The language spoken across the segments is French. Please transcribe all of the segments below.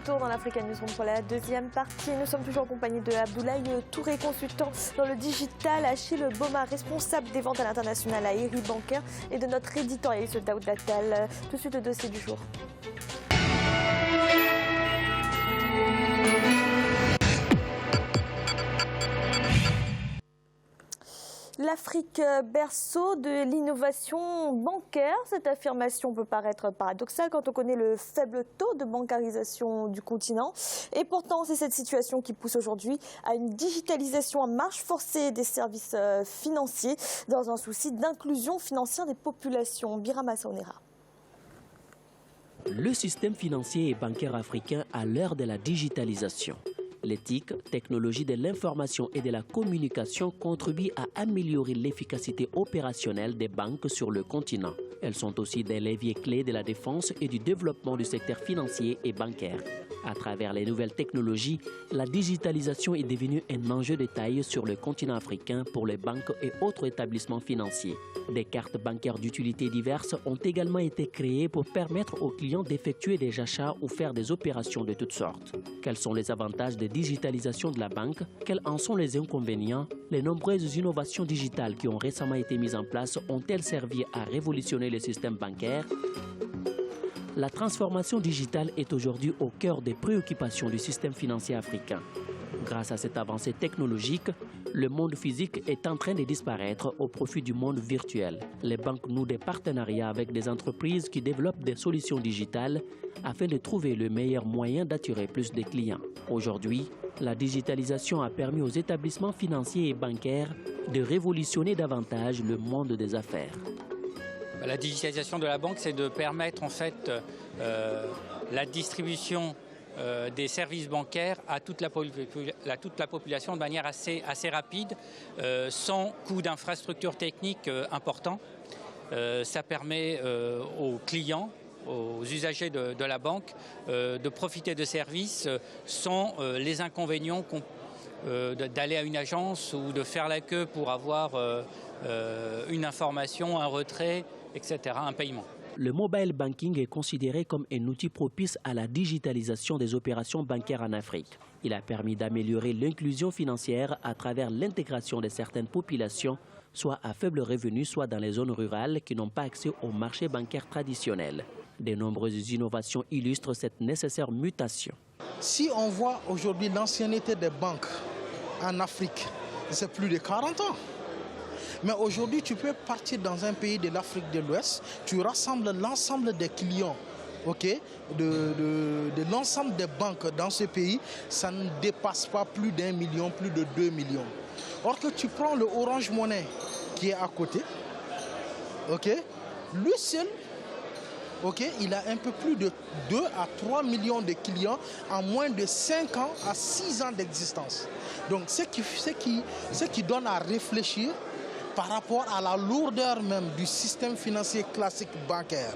retour dans l'Africa Newsroom pour la deuxième partie. Nous sommes toujours en compagnie de Abdoulaye Touré, consultant dans le digital, Achille Boma, responsable des ventes à l'international à Eri Bancaire, et de notre éditorialiste Daoud Attal. Tout de suite le dossier du jour. L'Afrique, berceau de l'innovation bancaire. Cette affirmation peut paraître paradoxale quand on connaît le faible taux de bancarisation du continent. Et pourtant, c'est cette situation qui pousse aujourd'hui à une digitalisation à marche forcée des services financiers dans un souci d'inclusion financière des populations. Birama Saonera. Le système financier et bancaire africain à l'heure de la digitalisation. L'éthique, technologie de l'information et de la communication contribuent à améliorer l'efficacité opérationnelle des banques sur le continent. Elles sont aussi des leviers clés de la défense et du développement du secteur financier et bancaire. À travers les nouvelles technologies, la digitalisation est devenue un enjeu de taille sur le continent africain pour les banques et autres établissements financiers. Des cartes bancaires d'utilité diverses ont également été créées pour permettre aux clients d'effectuer des achats ou faire des opérations de toutes sortes. Quels sont les avantages de digitalisation de la banque? Quels en sont les inconvénients? Les nombreuses innovations digitales qui ont récemment été mises en place ont-elles servi à révolutionner le système bancaire? La transformation digitale est aujourd'hui au cœur des préoccupations du système financier africain. Grâce à cette avancée technologique, le monde physique est en train de disparaître au profit du monde virtuel. Les banques nouent des partenariats avec des entreprises qui développent des solutions digitales afin de trouver le meilleur moyen d'attirer plus de clients. Aujourd'hui, la digitalisation a permis aux établissements financiers et bancaires de révolutionner davantage le monde des affaires. La digitalisation de la banque, c'est de permettre en fait la distribution des services bancaires à toute la population de manière assez rapide, sans coût d'infrastructure technique important. Ça permet aux clients, aux usagers de la banque, de profiter de services sans les inconvénients d'aller à une agence ou de faire la queue pour avoir une information, un retrait, etc., un paiement. Le mobile banking est considéré comme un outil propice à la digitalisation des opérations bancaires en Afrique. Il a permis d'améliorer l'inclusion financière à travers l'intégration de certaines populations, soit à faible revenu, soit dans les zones rurales qui n'ont pas accès au marché bancaire traditionnel. De nombreuses innovations illustrent cette nécessaire mutation. Si on voit aujourd'hui l'ancienneté des banques en Afrique, c'est plus de 40 ans. Mais aujourd'hui, tu peux partir dans un pays de l'Afrique de l'Ouest, tu rassembles l'ensemble des clients, de l'ensemble des banques dans ce pays, ça ne dépasse pas plus d'1 million, plus de 2 millions. Or que tu prends le Orange Money qui est à côté, lui seul, il a un peu plus de 2 à 3 millions de clients en moins de 5 ans à 6 ans d'existence. Donc ce qui donne à réfléchir par rapport à la lourdeur même du système financier classique bancaire.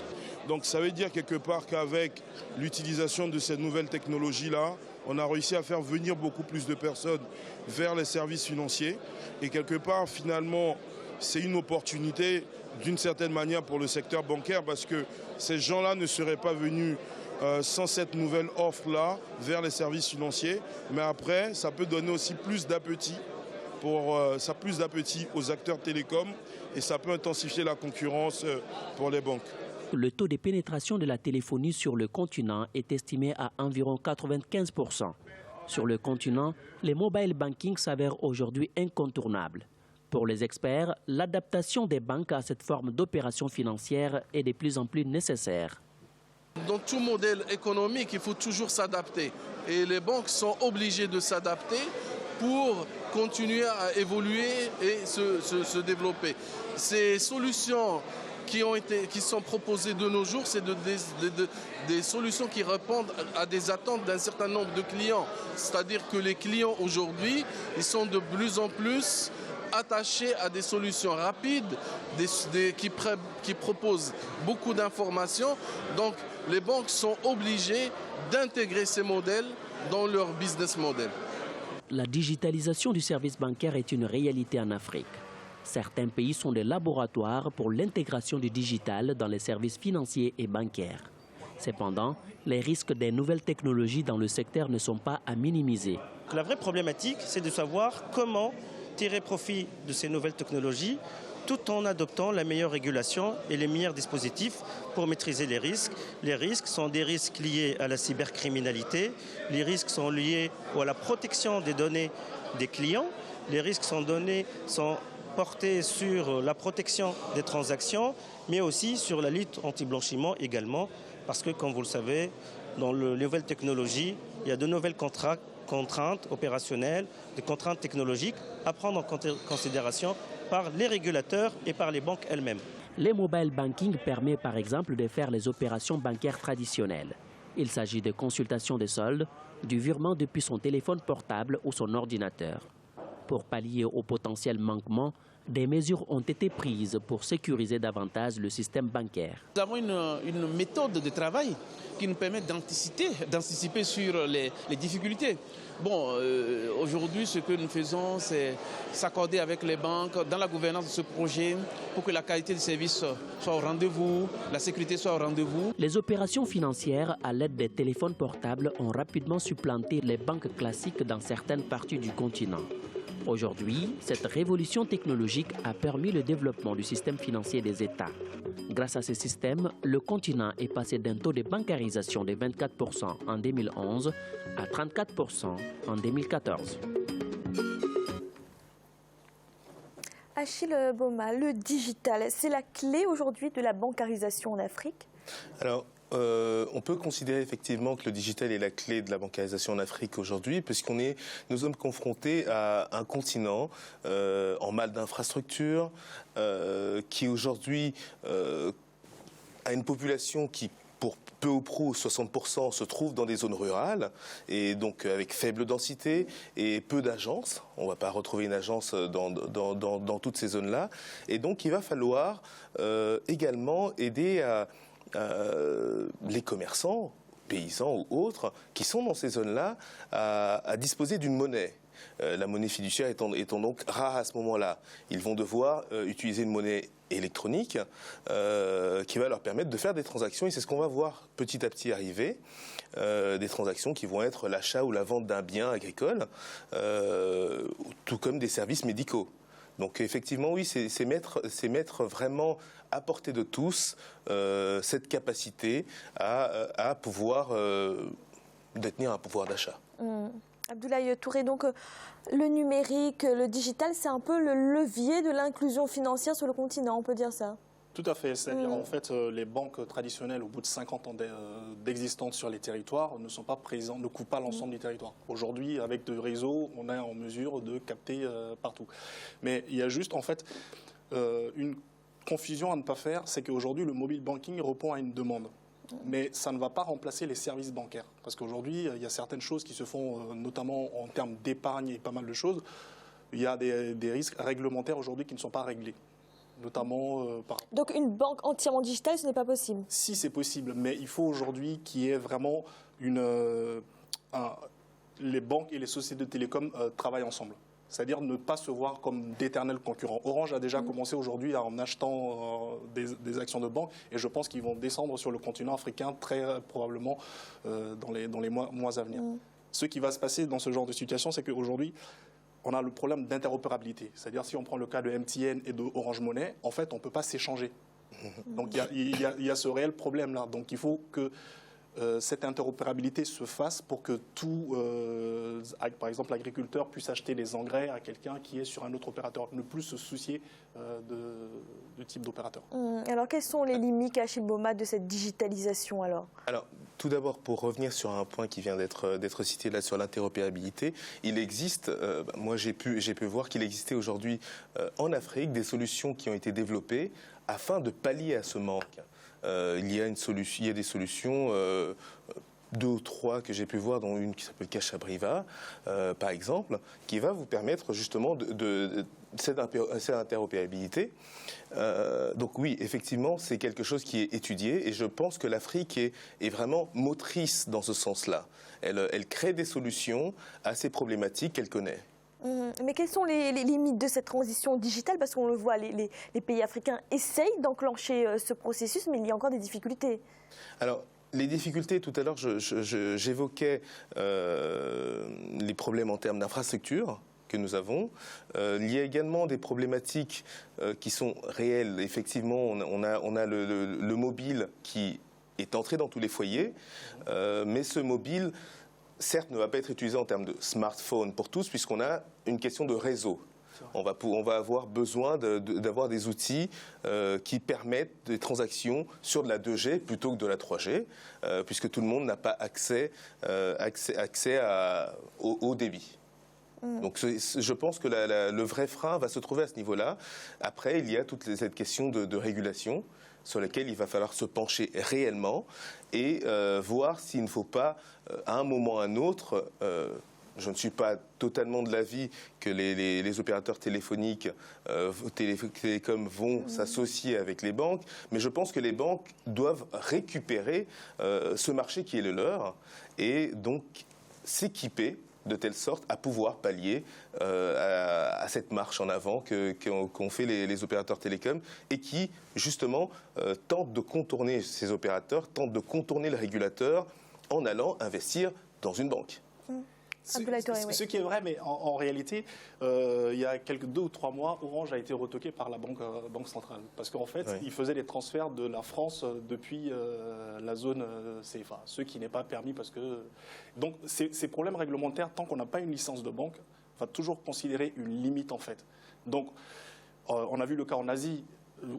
Donc ça veut dire quelque part qu'avec l'utilisation de ces nouvelles technologies-là, on a réussi à faire venir beaucoup plus de personnes vers les services financiers. Et quelque part, finalement, c'est une opportunité d'une certaine manière pour le secteur bancaire parce que ces gens-là ne seraient pas venus sans cette nouvelle offre-là vers les services financiers. Mais après, ça peut donner aussi plus d'appétit aux acteurs télécoms et ça peut intensifier la concurrence pour les banques. Le taux de pénétration de la téléphonie sur le continent est estimé à environ 95%. Sur le continent, les mobile banking s'avèrent aujourd'hui incontournables. Pour les experts, l'adaptation des banques à cette forme d'opération financière est de plus en plus nécessaire. Dans tout modèle économique, il faut toujours s'adapter. Et les banques sont obligées de s'adapter pour continuer à évoluer et se développer. Ces solutions qui sont proposées de nos jours, c'est des solutions qui répondent à des attentes d'un certain nombre de clients. C'est-à-dire que les clients aujourd'hui, ils sont de plus en plus attachés à des solutions rapides, qui proposent beaucoup d'informations. Donc les banques sont obligées d'intégrer ces modèles dans leur business model. La digitalisation du service bancaire est une réalité en Afrique. Certains pays sont des laboratoires pour l'intégration du digital dans les services financiers et bancaires. Cependant, les risques des nouvelles technologies dans le secteur ne sont pas à minimiser. La vraie problématique, c'est de savoir comment tirer profit de ces nouvelles technologies tout en adoptant la meilleure régulation et les meilleurs dispositifs pour maîtriser les risques. Les risques sont des risques liés à la cybercriminalité, les risques sont liés à la protection des données des clients, les risques sont portés sur la protection des transactions, mais aussi sur la lutte anti-blanchiment également, parce que, comme vous le savez, dans les nouvelles technologies, il y a de nouvelles contraintes opérationnelles, des contraintes technologiques à prendre en considération par les régulateurs et par les banques elles-mêmes. Le mobile banking permet par exemple de faire les opérations bancaires traditionnelles. Il s'agit de consultation des soldes, du virement depuis son téléphone portable ou son ordinateur. Pour pallier aux potentiels manquements, des mesures ont été prises pour sécuriser davantage le système bancaire. Nous avons une méthode de travail qui nous permet d'anticiper sur les difficultés. Bon, aujourd'hui, ce que nous faisons, c'est s'accorder avec les banques dans la gouvernance de ce projet pour que la qualité du service soit au rendez-vous, la sécurité soit au rendez-vous. Les opérations financières à l'aide des téléphones portables ont rapidement supplanté les banques classiques dans certaines parties du continent. Aujourd'hui, cette révolution technologique a permis le développement du système financier des États. Grâce à ce système, le continent est passé d'un taux de bancarisation de 24% en 2011 à 34% en 2014. Achille Boma, le digital, c'est la clé aujourd'hui de la bancarisation en Afrique? Alors, on peut considérer effectivement que le digital est la clé de la bancarisation en Afrique aujourd'hui, puisqu'nous sommes confrontés à un continent en mal d'infrastructures, qui aujourd'hui a une population qui, pour peu ou prou, 60% se trouve dans des zones rurales, et donc avec faible densité et peu d'agences. On ne va pas retrouver une agence dans toutes ces zones-là. Et donc il va falloir également aider les commerçants, paysans ou autres, qui sont dans ces zones-là, à disposer d'une monnaie. La monnaie fiduciaire étant donc rare à ce moment-là. Ils vont devoir utiliser une monnaie électronique qui va leur permettre de faire des transactions, et c'est ce qu'on va voir petit à petit arriver, des transactions qui vont être l'achat ou la vente d'un bien agricole, tout comme des services médicaux. Donc effectivement, oui, c'est mettre vraiment à portée de tous cette capacité à pouvoir détenir un pouvoir d'achat. Abdoulaye Touré, donc le numérique, le digital, c'est un peu le levier de l'inclusion financière sur le continent, on peut dire ça? Tout à fait. C'est-à-dire, en fait, les banques traditionnelles, au bout de 50 ans d'existence sur les territoires, ne sont pas présentes, ne couvrent pas l'ensemble du territoire. Aujourd'hui, avec des réseaux, on est en mesure de capter partout. Mais il y a juste, en fait, une confusion à ne pas faire, c'est qu'aujourd'hui, le mobile banking répond à une demande. Mais ça ne va pas remplacer les services bancaires. Parce qu'aujourd'hui, il y a certaines choses qui se font, notamment en termes d'épargne et pas mal de choses. Il y a des risques réglementaires aujourd'hui qui ne sont pas réglés. Notamment Donc une banque entièrement digitale, ce n'est pas possible? Si, c'est possible, mais il faut aujourd'hui qu'il y ait vraiment les banques et les sociétés de télécom travaillent ensemble. C'est-à-dire ne pas se voir comme d'éternels concurrents. Orange a déjà commencé aujourd'hui en achetant des actions de banque, et je pense qu'ils vont descendre sur le continent africain très probablement dans les mois à venir. Ce qui va se passer dans ce genre de situation, c'est qu'aujourd'hui, on a le problème d'interopérabilité. C'est-à-dire, si on prend le cas de MTN et de Orange Money, en fait, on ne peut pas s'échanger. Donc, il y a ce réel problème-là. Donc, il faut que cette interopérabilité se fasse pour que tout, par exemple, l'agriculteur puisse acheter les engrais à quelqu'un qui est sur un autre opérateur, ne plus se soucier de type d'opérateur. Alors, quelles sont les limites, Achille Boma, de cette digitalisation alors? Tout d'abord, pour revenir sur un point qui vient d'être cité là sur l'interopérabilité, il existe, moi j'ai pu voir qu'il existait aujourd'hui en Afrique des solutions qui ont été développées afin de pallier à ce manque. Il y a des solutions, 2 ou 3 que j'ai pu voir, dont une qui s'appelle Cachabriva, par exemple, qui va vous permettre justement cette interopérabilité. Donc oui, effectivement, c'est quelque chose qui est étudié, et je pense que l'Afrique est vraiment motrice dans ce sens-là. Elle crée des solutions à ces problématiques qu'elle connaît. Mais quelles sont les limites de cette transition digitale? Parce qu'on le voit, les pays africains essayent d'enclencher ce processus, mais il y a encore des difficultés. Alors, Les difficultés, tout à l'heure, j'évoquais les problèmes en termes d'infrastructure que nous avons. Il y a également des problématiques qui sont réelles. Effectivement, on a le mobile qui est entré dans tous les foyers, mais ce mobile, certes, ne va pas être utilisé en termes de smartphone pour tous, puisqu'on a une question de réseau. On va avoir besoin d'avoir des outils qui permettent des transactions sur de la 2G plutôt que de la 3G, puisque tout le monde n'a pas accès au débit. Donc je pense que le vrai frein va se trouver à ce niveau-là. Après, il y a toute cette question de régulation sur laquelle il va falloir se pencher réellement et voir s'il ne faut pas, à un moment ou à un autre, je ne suis pas totalement de l'avis que les opérateurs téléphoniques, télécoms vont s'associer avec les banques, mais je pense que les banques doivent récupérer ce marché qui est le leur et donc s'équiper de telle sorte à pouvoir pallier à cette marche en avant qu'ont fait les opérateurs télécoms et qui, justement, tentent de contourner ces opérateurs, tentent de contourner le régulateur en allant investir dans une banque. Ce qui est vrai, mais en réalité, il y a 2 ou 3 mois, Orange a été retoqué par la banque centrale. Parce qu'en fait, ils faisaient les transferts de la France depuis la zone CFA, ce qui n'est pas permis parce que... Donc, ces problèmes réglementaires, tant qu'on n'a pas une licence de banque, va toujours considérer une limite en fait. Donc, on a vu le cas en Asie,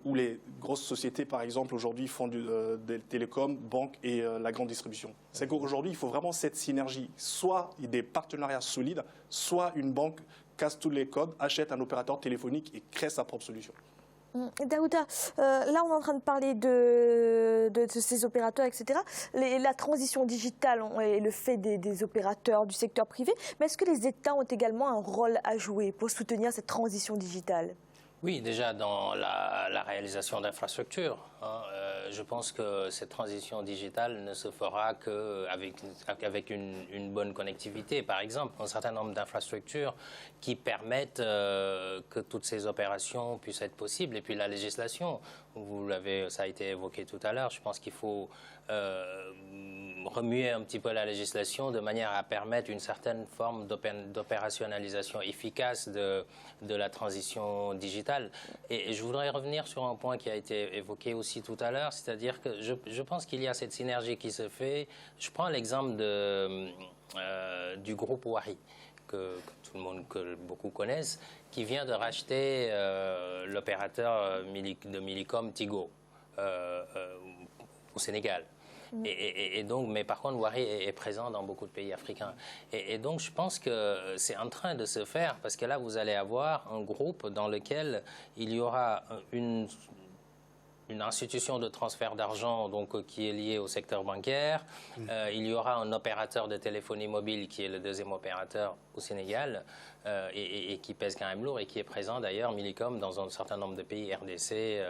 où les grosses sociétés, par exemple, aujourd'hui font des télécoms, banques et la grande distribution. C'est qu'aujourd'hui, il faut vraiment cette synergie. Soit des partenariats solides, soit une banque casse tous les codes, achète un opérateur téléphonique et crée sa propre solution. Daouda, là on est en train de parler de ces opérateurs, etc. La transition digitale et le fait des opérateurs du secteur privé, mais est-ce que les États ont également un rôle à jouer pour soutenir cette transition digitale ? Oui, déjà dans la réalisation d'infrastructures. Je pense que cette transition digitale ne se fera qu'avec une bonne connectivité. Par exemple, un certain nombre d'infrastructures qui permettent que toutes ces opérations puissent être possibles. Et puis la législation, ça a été évoqué tout à l'heure, je pense qu'il faut remuer un petit peu la législation de manière à permettre une certaine forme d'opérationnalisation efficace de la transition digitale. Et je voudrais revenir sur un point qui a été évoqué aussi tout à l'heure, c'est-à-dire que je pense qu'il y a cette synergie qui se fait. Je prends l'exemple du groupe Wari, que beaucoup connaissent, qui vient de racheter l'opérateur de Millicom Tigo au Sénégal. Et donc, mais par contre, Wari est présent dans beaucoup de pays africains. Et donc, je pense que c'est en train de se faire, parce que là, vous allez avoir un groupe dans lequel il y aura une institution de transfert d'argent qui est liée au secteur bancaire. Il y aura un opérateur de téléphonie mobile qui est le deuxième opérateur au Sénégal et qui pèse quand même lourd et qui est présent d'ailleurs, Millicom, dans un certain nombre de pays, RDC,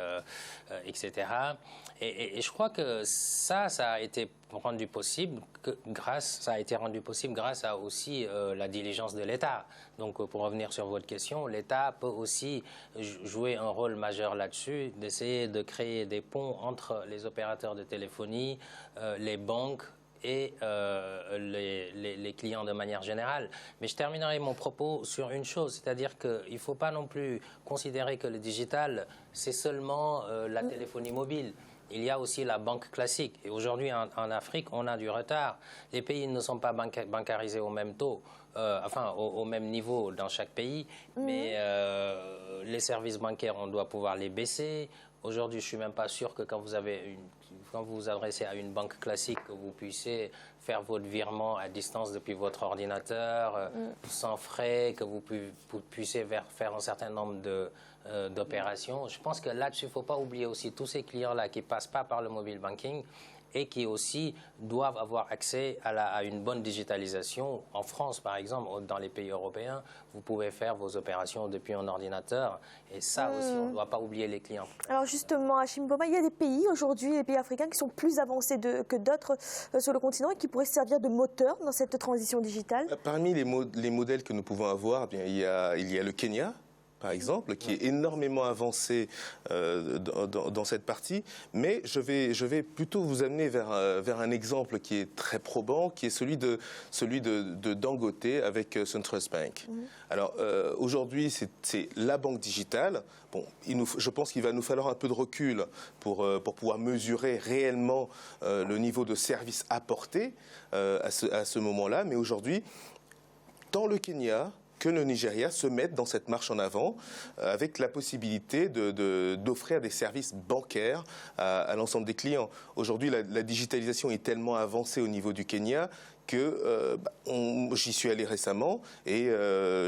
etc. Et je crois que ça a été rendu possible grâce à aussi la diligence de l'État. Donc, pour revenir sur votre question, l'État peut aussi jouer un rôle majeur là-dessus, d'essayer de créer des ponts entre les opérateurs de téléphonie, les banques et les clients de manière générale. Mais je terminerai mon propos sur une chose, c'est-à-dire qu'il ne faut pas non plus considérer que le digital, c'est seulement la téléphonie mobile. Il y a aussi la banque classique. Et aujourd'hui, en Afrique, on a du retard. Les pays ne sont pas bancarisés au même taux, au même niveau dans chaque pays. Mais les services bancaires, on doit pouvoir les baisser. Aujourd'hui, je ne suis même pas sûr que quand vous vous adressez à une banque classique, que vous puissiez faire votre virement à distance depuis votre ordinateur, sans frais, que vous puissiez faire un certain nombre d'opérations. Je pense que là-dessus, il ne faut pas oublier aussi tous ces clients-là qui ne passent pas par le mobile banking et qui aussi doivent avoir accès à une bonne digitalisation. En France, par exemple, dans les pays européens, vous pouvez faire vos opérations depuis un ordinateur. Et ça aussi, on ne doit pas oublier les clients. Alors justement, Hachim Boma, il y a des pays aujourd'hui, les pays africains, qui sont plus avancés que d'autres sur le continent et qui pourraient servir de moteur dans cette transition digitale. Parmi les modèles que nous pouvons avoir, il y a le Kenya, par exemple, qui est énormément avancé dans cette partie. Mais je vais plutôt vous amener vers un exemple qui est très probant, qui est celui de Dangote avec SunTrust Bank. Alors, aujourd'hui, c'est la banque digitale. Bon, je pense qu'il va nous falloir un peu de recul pour pouvoir mesurer réellement le niveau de service apporté à ce moment-là. Mais aujourd'hui, tant le Kenya que le Nigeria se mettent dans cette marche en avant avec la possibilité d'offrir des services bancaires à l'ensemble des clients. Aujourd'hui, la digitalisation est tellement avancée au niveau du Kenya que j'y suis allé récemment et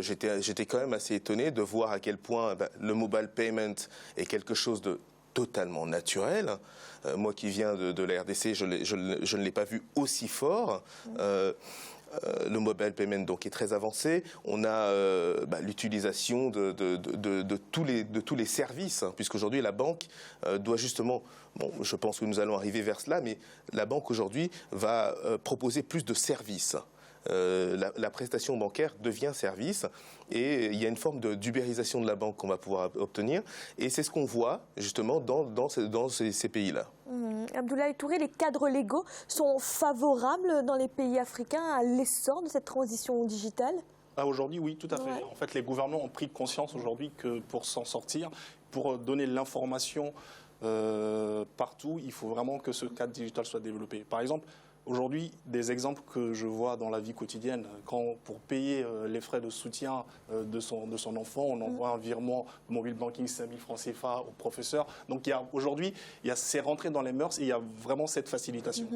j'étais quand même assez étonné de voir à quel point le mobile payment est quelque chose de totalement naturel. Moi qui viens de la RDC, je ne l'ai pas vu aussi fort. Le mobile payment donc est très avancé. On a l'utilisation de tous les services, hein, puisqu'aujourd'hui la banque doit justement, je pense que nous allons arriver vers cela, mais la banque aujourd'hui va proposer plus de services. La prestation bancaire devient service et il y a une forme d'ubérisation de la banque qu'on va pouvoir obtenir et c'est ce qu'on voit justement dans ces pays-là. Abdoulaye Touré, les cadres légaux sont favorables dans les pays africains à l'essor de cette transition digitale ? Aujourd'hui, oui, tout à fait. Ouais. En fait, les gouvernements ont pris conscience aujourd'hui que pour s'en sortir, pour donner l'information partout, il faut vraiment que ce cadre digital soit développé. Par exemple, aujourd'hui, des exemples que je vois dans la vie quotidienne, quand pour payer les frais de soutien de son enfant, on envoie un virement mobile banking 5 000 francs CFA au professeur. Donc aujourd'hui, c'est rentré dans les mœurs et il y a vraiment cette facilitation.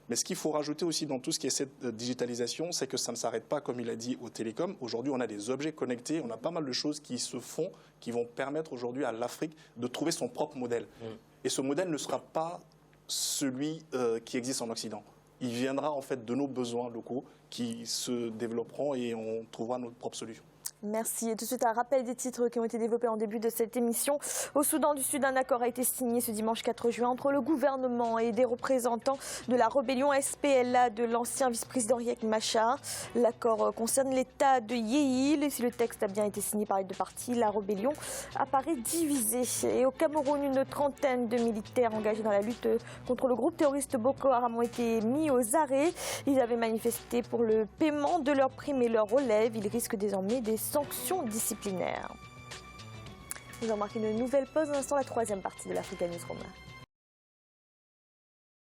Mais ce qu'il faut rajouter aussi dans tout ce qui est cette digitalisation, c'est que ça ne s'arrête pas, comme il a dit, aux télécoms. Aujourd'hui, on a des objets connectés, on a pas mal de choses qui se font, qui vont permettre aujourd'hui à l'Afrique de trouver son propre modèle. Et ce modèle ne sera pas celui qui existe en Occident. Il viendra en fait de nos besoins locaux qui se développeront et on trouvera notre propre solution. Merci. Et tout de suite, un rappel des titres qui ont été développés en début de cette émission. Au Soudan du Sud, un accord a été signé ce dimanche 4 juin entre le gouvernement et des représentants de la rébellion SPLA de l'ancien vice-président Riek Machar. L'accord concerne l'État de Yeïl. Et si le texte a bien été signé par les deux parties, la rébellion apparaît divisée. Et au Cameroun, une trentaine de militaires engagés dans la lutte contre le groupe terroriste Boko Haram ont été mis aux arrêts. Ils avaient manifesté pour le paiement de leurs primes et leurs relèves. Ils risquent désormais des sanctions disciplinaires. Nous avons marqué une nouvelle pause. Un instant, la troisième partie de l'Africa Newsroom.